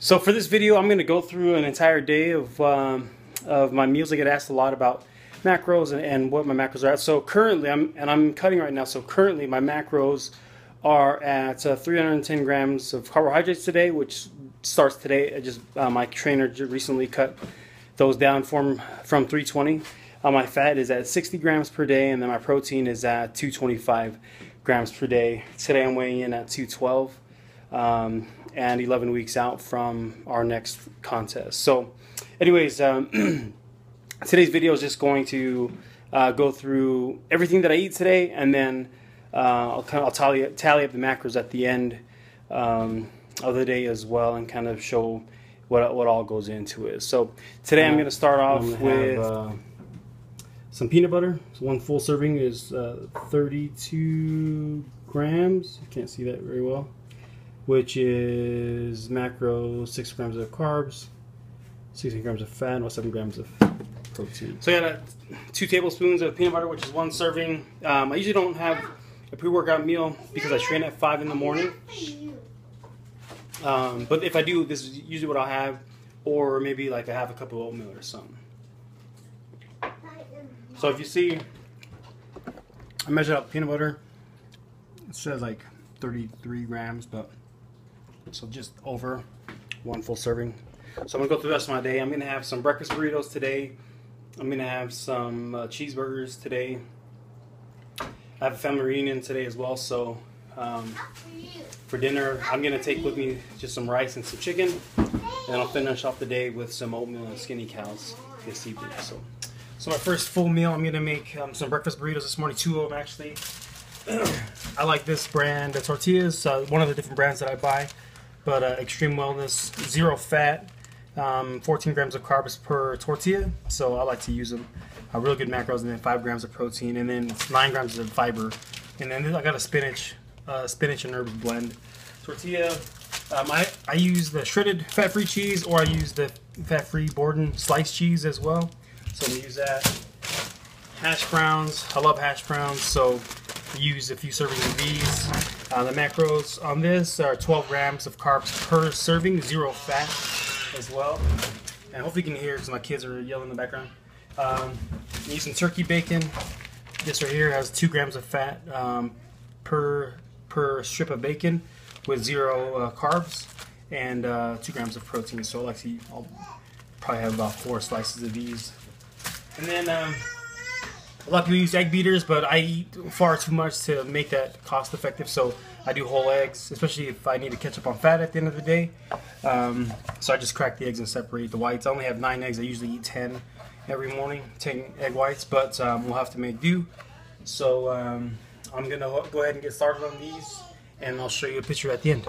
So for this video, I'm going to go through an entire day of my meals. I get asked a lot about macros and what my macros are at. So currently, I'm cutting right now. So currently, my macros are at 310 grams of carbohydrates today, which starts today. My trainer recently cut those down from 320. My fat is at 60 grams per day, and then my protein is at 225 grams per day. Today I'm weighing in at 212. And 11 weeks out from our next contest. So anyways, today's video is just going to go through everything that I eat today, and then I'll tally up the macros at the end of the day as well, and kind of show what all goes into it. So today I'm going to start off with some peanut butter. So one full serving is 32 grams. You can't see that very well, which is macro 6 grams of carbs, 16 grams of fat, and 7 grams of protein. So I got 2 tablespoons of peanut butter, which is 1 serving. I usually don't have a pre-workout meal because I train at 5 in the morning. But if I do, this is usually what I'll have, or maybe like I have a cup of oatmeal or something. So if you see, I measured out peanut butter. It says like 33 grams, but so just over 1 full serving. So I'm gonna go through the rest of my day. I'm gonna have some breakfast burritos today. I'm gonna have some cheeseburgers today. I have a family reunion today as well, so for dinner I'm gonna take with me just some rice and some chicken, and I'll finish off the day with some oatmeal and Skinny Cows this evening. So my first full meal, I'm gonna make some breakfast burritos this morning, 2 of them actually. I like this brand, the tortillas, one of the different brands that I buy, but Extreme Wellness, 0 fat, 14 grams of carbs per tortilla, so I like to use them. Real good macros, and then 5 grams of protein, and then 9 grams of fiber, and then I got a spinach and herbs blend tortilla. I use the shredded fat-free cheese, or I use the fat-free Borden sliced cheese as well, so I'm going to use that. Hash browns, I love hash browns, so use a few servings of these. The macros on this are 12 grams of carbs per serving, 0 fat as well. And hopefully you can hear because my kids are yelling in the background. Using turkey bacon. This right here has 2 grams of fat per strip of bacon with 0 carbs and 2 grams of protein. So I'll probably have about 4 slices of these. And then a lot of people use egg beaters, but I eat far too much to make that cost effective, so I do whole eggs, especially if I need to catch up on fat at the end of the day. So I just crack the eggs and separate the whites. I only have 9 eggs. I usually eat 10 every morning, 10 egg whites, but we'll have to make do. So I'm going to go ahead and get started on these, and I'll show you a picture at the end.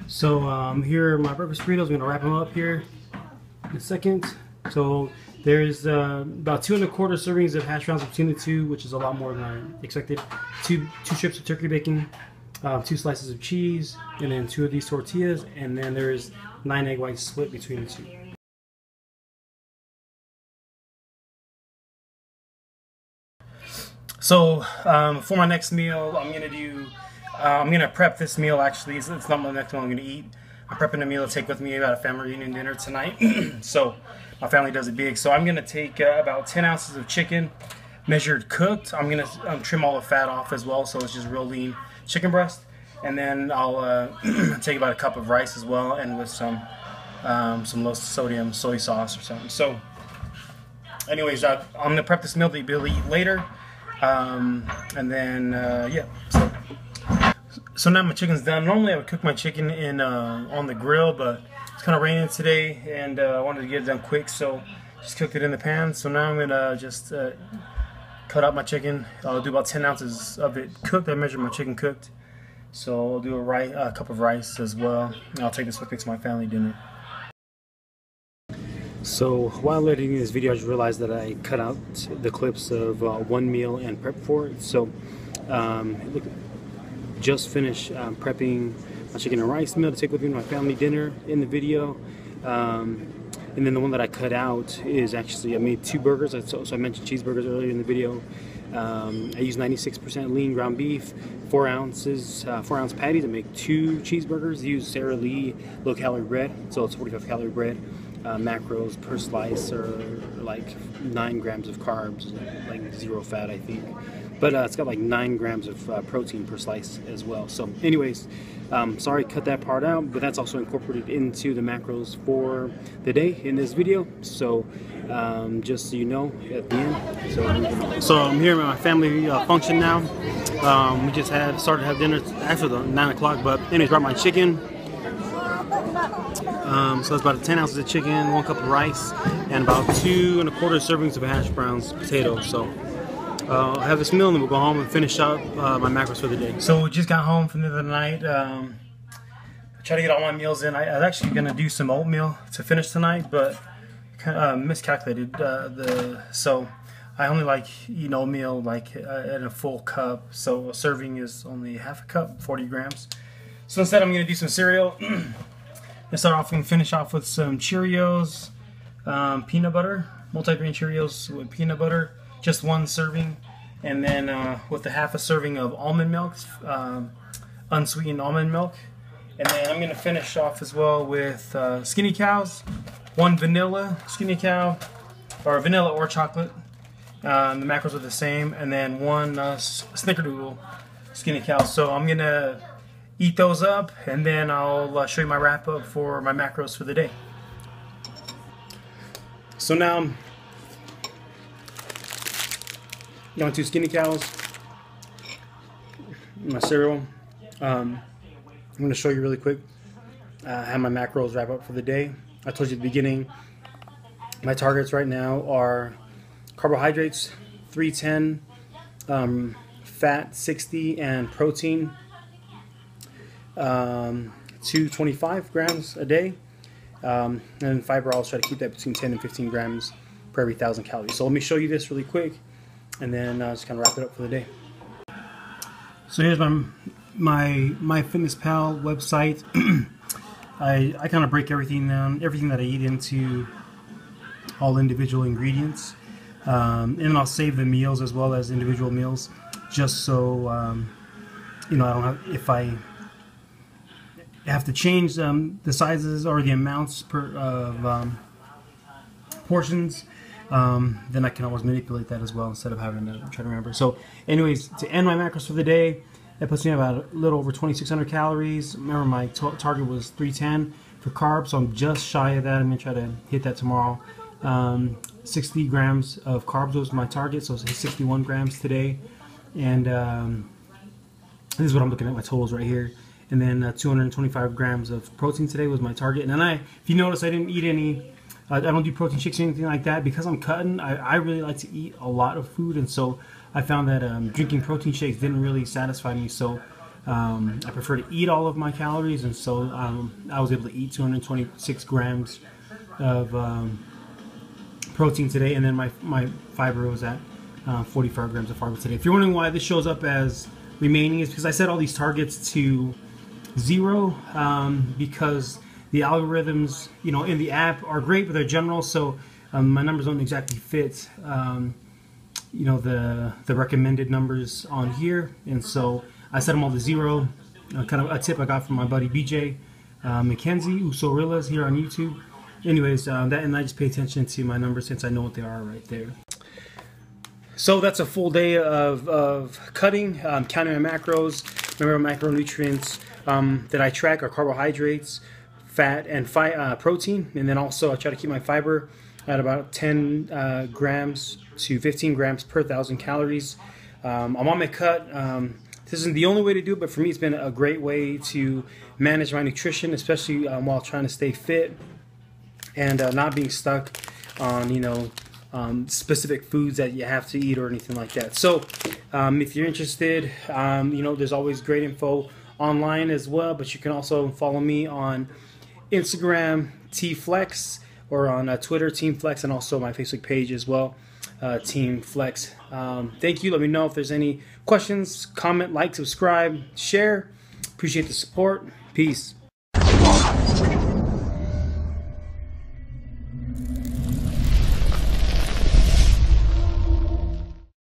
So here are my breakfast burritos. I'm going to wrap them up here in a second. So there's about 2 1/4 servings of hash browns between the 2, which is a lot more than I expected. 2 strips of turkey bacon, 2 slices of cheese, and then 2 of these tortillas, and then there's 9 egg whites split between the 2. So for my next meal, I'm gonna prep this meal. Actually, it's not my next meal I'm gonna eat. I'm prepping a meal to take with me about a family reunion dinner tonight. So my family does it big. So I'm gonna take about 10 ounces of chicken, measured cooked. I'm gonna trim all the fat off as well, so it's just real lean chicken breast. And then I'll take about a cup of rice as well, and with some low sodium soy sauce or something. So anyways, I'm gonna prep this meal that you'll eat later. And then yeah. So now my chicken's done. Normally I would cook my chicken in on the grill, but it's kind of raining today, and I wanted to get it done quick, so just cooked it in the pan. So now I'm gonna just cut out my chicken. I'll do about 10 ounces of it cooked. I measured my chicken cooked, so I'll do a cup of rice as well. And I'll take this with me to my family dinner. So while editing this video, I just realized that I cut out the clips of one meal and prep for it. So look, just finished prepping my chicken and rice meal to take with me to my family dinner in the video. And then the one that I cut out is actually, I made 2 burgers. So I mentioned cheeseburgers earlier in the video. I use 96% lean ground beef, 4 ounces, 4-ounce patties. I make 2 cheeseburgers. I use Sara Lee low-calorie bread, so it's 45-calorie bread. Macros per slice are like 9 grams of carbs, like 0 fat, I think. But it's got like 9 grams of protein per slice as well. So anyways, sorry, cut that part out, but that's also incorporated into the macros for the day in this video. So just so you know at the end. So I'm here at my family function now. We just started to have dinner after the 9 o'clock, but anyways, brought my chicken. So it's about 10 ounces of chicken, 1 cup of rice, and about 2 1/4 servings of hash browns, potatoes. So I'll have this meal and then we'll go home and finish up my macros for the day. So we just got home from the other night. I tried to get all my meals in. I was actually going to do some oatmeal to finish tonight, but miscalculated. So I only like eating oatmeal like in a full cup. So a serving is only half a cup, 40 grams. So instead I'm going to do some cereal. Let's start off and finish off with some Cheerios, peanut butter, multigrain Cheerios with peanut butter. Just 1 serving, and then with a half a serving of almond milk, unsweetened almond milk. And then I'm going to finish off as well with Skinny Cows, 1 vanilla Skinny Cow, or vanilla or chocolate. The macros are the same, and then 1 Snickerdoodle Skinny Cow. So I'm going to eat those up, and then I'll show you my wrap up for my macros for the day. So now got 2 Skinny Cows, my cereal. I'm going to show you really quick how my macros wrap up for the day. I told you at the beginning, my targets right now are carbohydrates 310, fat 60, and protein 225 grams a day. And fiber, I'll try to keep that between 10 and 15 grams per every 1,000 calories. So let me show you this really quick, and then just kind of wrap it up for the day. So here's my MyFitnessPal website. I kind of break everything down, everything that I eat into all individual ingredients, and then I'll save the meals as well as individual meals, just so you know, I don't have, if I have to change the sizes or the amounts of portions, then I can always manipulate that as well instead of having to try to remember. So anyways, to end my macros for the day, that puts me about a little over 2,600 calories. Remember, my target was 310 for carbs, so I'm just shy of that. I'm going to try to hit that tomorrow. 60 grams of carbs was my target, so it's 61 grams today. And this is what I'm looking at, my totals right here. And then 225 grams of protein today was my target. And then if you notice, I didn't eat any, I don't do protein shakes or anything like that because I'm cutting. I really like to eat a lot of food, and so I found that drinking protein shakes didn't really satisfy me. So I prefer to eat all of my calories, and so I was able to eat 226 grams of protein today, and then my fiber was at 45 grams of fiber today. If you're wondering why this shows up as remaining, is because I set all these targets to 0 because the algorithms, you know, in the app are great, but they're general, so my numbers don't exactly fit, you know, the recommended numbers on here, and so I set them all to 0. Kind of a tip I got from my buddy BJ McKenzie, Usorillas here on YouTube. Anyways, and I just pay attention to my numbers since I know what they are right there. So that's a full day of cutting, counting my macros. Remember, macronutrients that I track are carbohydrates, fat, and protein, and then also I try to keep my fiber at about 10 grams to 15 grams per 1,000 calories. I'm on my cut. This isn't the only way to do it, but for me it's been a great way to manage my nutrition, especially while trying to stay fit and not being stuck on, you know, specific foods that you have to eat or anything like that. So if you're interested, you know, there's always great info online as well, but you can also follow me on Instagram, TFlex, or on Twitter, Team Flex, and also my Facebook page as well, Team Flex. Thank you. Let me know if there's any questions, comment, like, subscribe, share. Appreciate the support. Peace.